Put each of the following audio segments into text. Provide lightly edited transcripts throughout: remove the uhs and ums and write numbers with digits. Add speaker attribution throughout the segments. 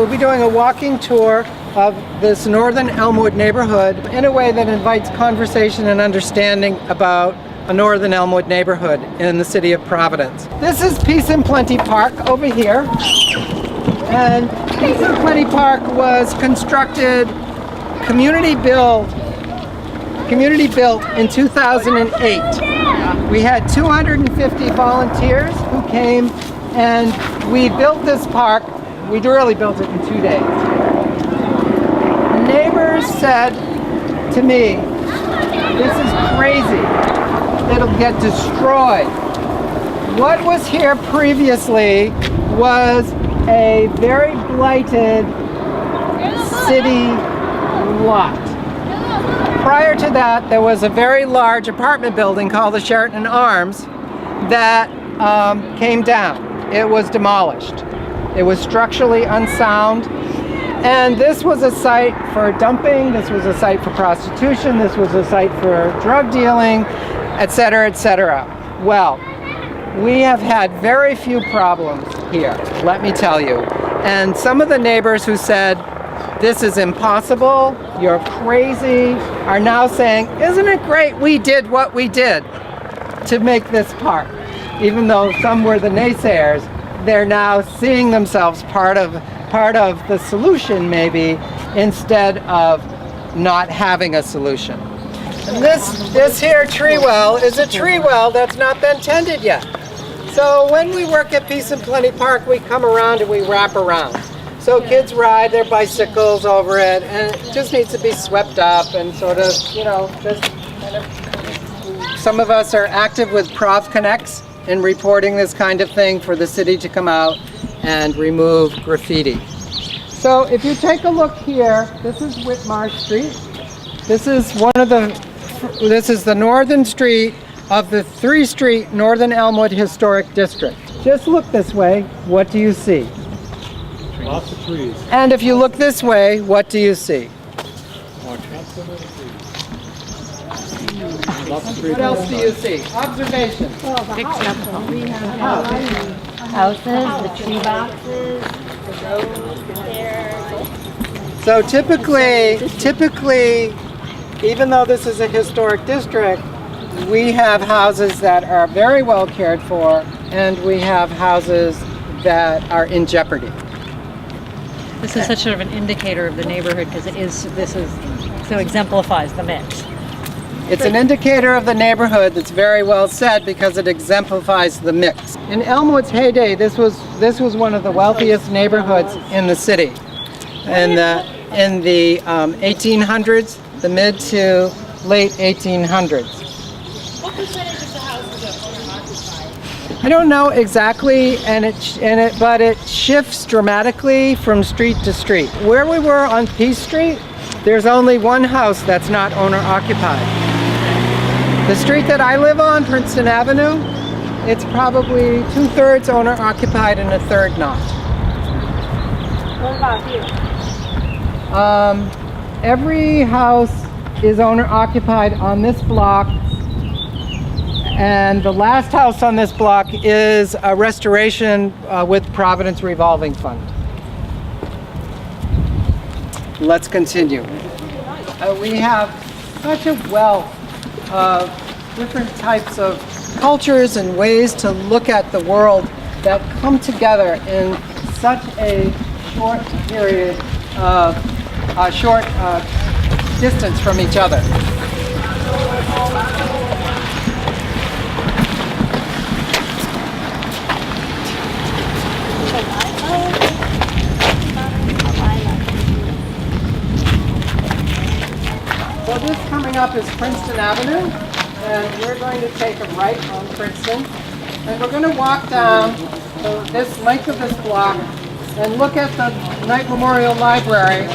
Speaker 1: we'll be doing a walking tour of this northern Elmwood neighborhood in a way that invites conversation and understanding about a northern Elmwood neighborhood in the city of Providence. This is Peace and Plenty Park over here. And Peace and Plenty Park was constructed, community built in 2008. We had 250 volunteers who came, and we built this park. We really built it in 2 days. The neighbors said to me, "This is crazy. It'll get destroyed." What was here previously was a very blighted city lot. Prior to that, there was a very large apartment building called the Sheraton Arms that came down. It was demolished. It was structurally unsound. And this was a site for dumping, this was a site for prostitution, this was a site for drug dealing, etc., etc. Well, we have had very few problems here, let me tell you. And some of the neighbors who said, "This is impossible, you're crazy," are now saying, "Isn't it great we did what we did to make this park?" Even though some were the naysayers, they're now seeing themselves part of the solution maybe, instead of not having a solution. And this here tree well is a tree well that's not been tended yet. So when we work at Peace and Plenty Park, we come around and we wrap around. So kids ride their bicycles over it, and it just needs to be swept up and sort of, you know, just kind of. Some of us are active with Prov Connects in reporting this kind of thing for the city to come out and remove graffiti. So if you take a look here, this is Whitmarsh Street. This is the northern street of the 3-street Northern Elmwood Historic District. Just look this way, what do you see?
Speaker 2: Lots of trees.
Speaker 1: And if you look this way, what do you see? What else do you see? Observation.
Speaker 3: Houses, the tree boxes, the roads,
Speaker 1: So typically, even though this is a historic district, we have houses that are very well cared for, and we have houses that are in jeopardy.
Speaker 4: This is such sort of an indicator of the neighborhood because so exemplifies the mix.
Speaker 1: It's an indicator of the neighborhood that's very well said because it exemplifies the mix. In Elmwood's heyday, this was one of the wealthiest neighborhoods in the city. In the 1800s, the mid to late 1800s.
Speaker 5: What percentage of the houses are owner-occupied?
Speaker 1: I don't know exactly, but it shifts dramatically from street to street. Where we were on Peace Street, there's only one house that's not owner-occupied. The street that I live on, Princeton Avenue, it's probably 2/3 owner-occupied and 1/3 not.
Speaker 3: What about you?
Speaker 1: Every house is owner-occupied on this block, and the last house on this block is a restoration with Providence Revolving Fund. Let's continue. We have such a wealth of different types of cultures and ways to look at the world that come together in such a short period of short distance from each other. So this coming up is Princeton Avenue, and we're going to take a right on Princeton, and we're going to walk down this length of this block and look at the Knight Memorial Library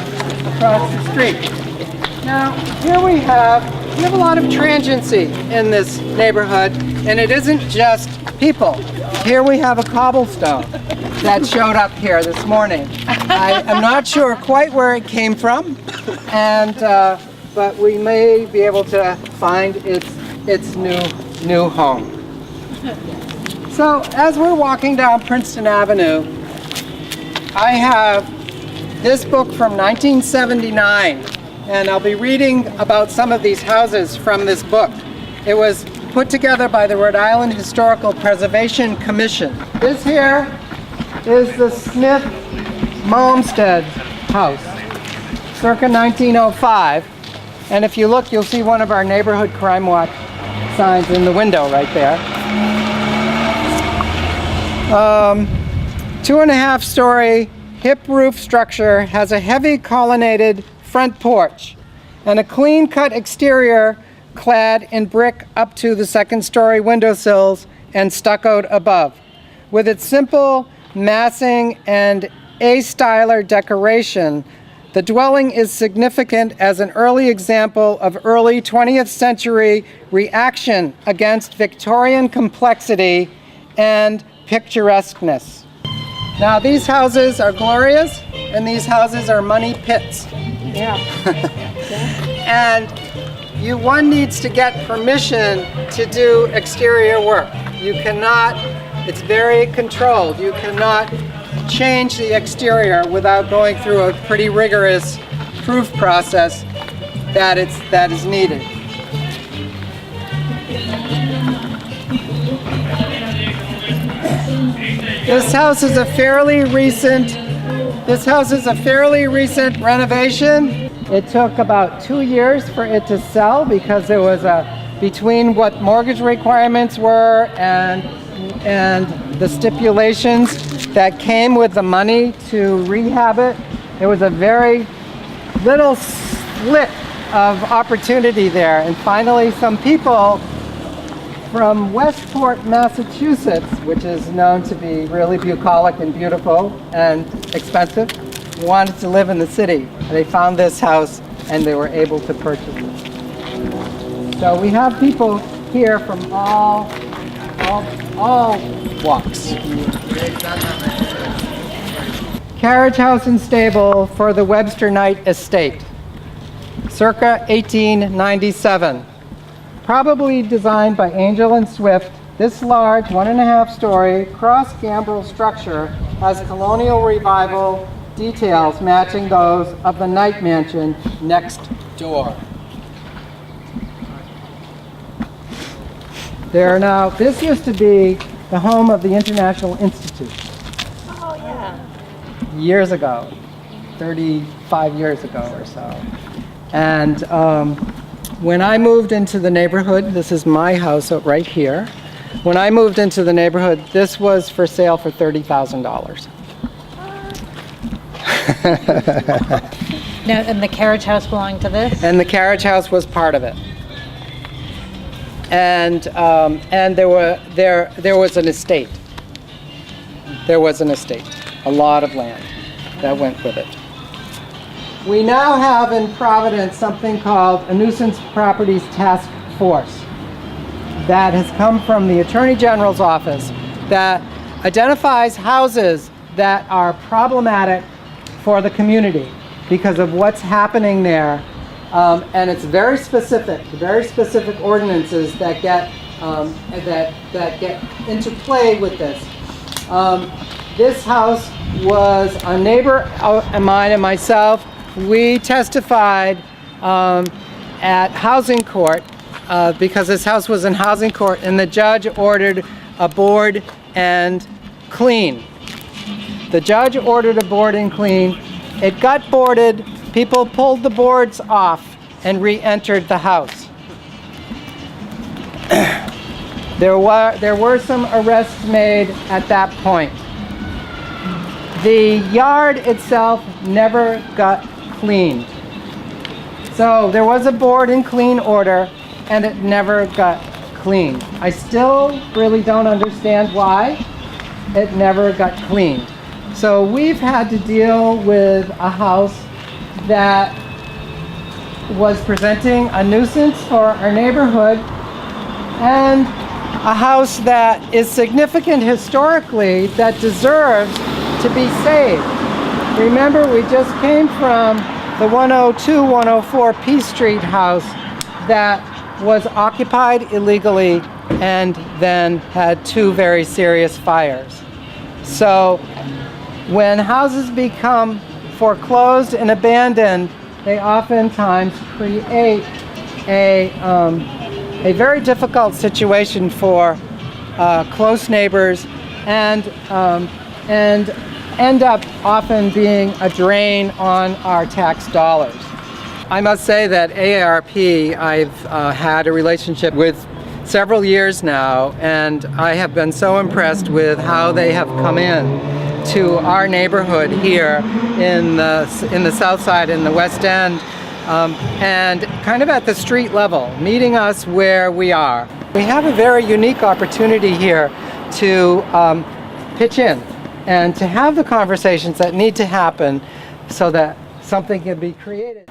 Speaker 1: across the street. Now, here we have a lot of transiency in this neighborhood, and it isn't just people. Here we have a cobblestone that showed up here this morning. I am not sure quite where it came from, but we may be able to find its new home. So as we're walking down Princeton Avenue, I have this book from 1979, and I'll be reading about some of these houses from this book. It was put together by the Rhode Island Historical Preservation Commission. This here is the Smith Malmsted house, circa 1905. And if you look, you'll see one of our neighborhood crime watch signs in the window right there. 2.5 story hip roof structure, has a heavy colonnaded front porch and a clean cut exterior clad in brick up to the 2nd story windowsills and stuccoed above. With its simple massing and A-styler decoration, the dwelling is significant as an early example of early 20th century reaction against Victorian complexity and picturesqueness. Now, these houses are glorious, and these houses are money pits.
Speaker 3: Yeah.
Speaker 1: And one needs to get permission to do exterior work. You cannot, it's very controlled. You cannot change the exterior without going through a pretty rigorous proof process that is needed. This house is a fairly recent renovation. It took about 2 years for it to sell because there was between what mortgage requirements were and the stipulations that came with the money to rehab it. There was a very little slit of opportunity there, and finally some people from Westport, Massachusetts, which is known to be really bucolic and beautiful and expensive, wanted to live in the city. They found this house and they were able to purchase it. So we have people here from all walks. Carriage house and stable for the Webster Knight estate, circa 1897. Probably designed by Angel and Swift, this large 1.5 story cross gambrel structure has colonial revival details matching those of the Knight Mansion next door. This used to be the home of the International Institute.
Speaker 3: Oh, yeah.
Speaker 1: Years ago, 35 years ago or so. And when I moved into the neighborhood, this is my house right here. When I moved into the neighborhood, this was for sale for $30,000.
Speaker 4: Now, and the carriage house belonged to this?
Speaker 1: And the carriage house was part of it. And there was an estate. There was an estate, a lot of land that went with it. We now have in Providence something called a Nuisance Properties Task Force that has come from the Attorney General's office that identifies houses that are problematic for the community because of what's happening there. And it's very specific ordinances that get into play with this. This house was a neighbor of mine and myself. We testified at housing court because this house was in housing court, and the judge ordered a board and clean. The judge ordered a board and clean. It got boarded. People pulled the boards off and re-entered the house. There were some arrests made at that point. The yard itself never got cleaned. So there was a board and clean order, and it never got cleaned. I still really don't understand why it never got cleaned. So we've had to deal with a house that was presenting a nuisance for our neighborhood, and a house that is significant historically that deserves to be saved. Remember, we just came from the 102-104 P Street house that was occupied illegally and then had 2 very serious fires. So when houses become foreclosed and abandoned, they oftentimes create a very difficult situation for close neighbors and end up often being a drain on our tax dollars. I must say that AARP, I've had a relationship with several years now, and I have been so impressed with how they have come in to our neighborhood here in the South Side, in the West End, and kind of at the street level, meeting us where we are. We have a very unique opportunity here to pitch in and to have the conversations that need to happen so that something can be created.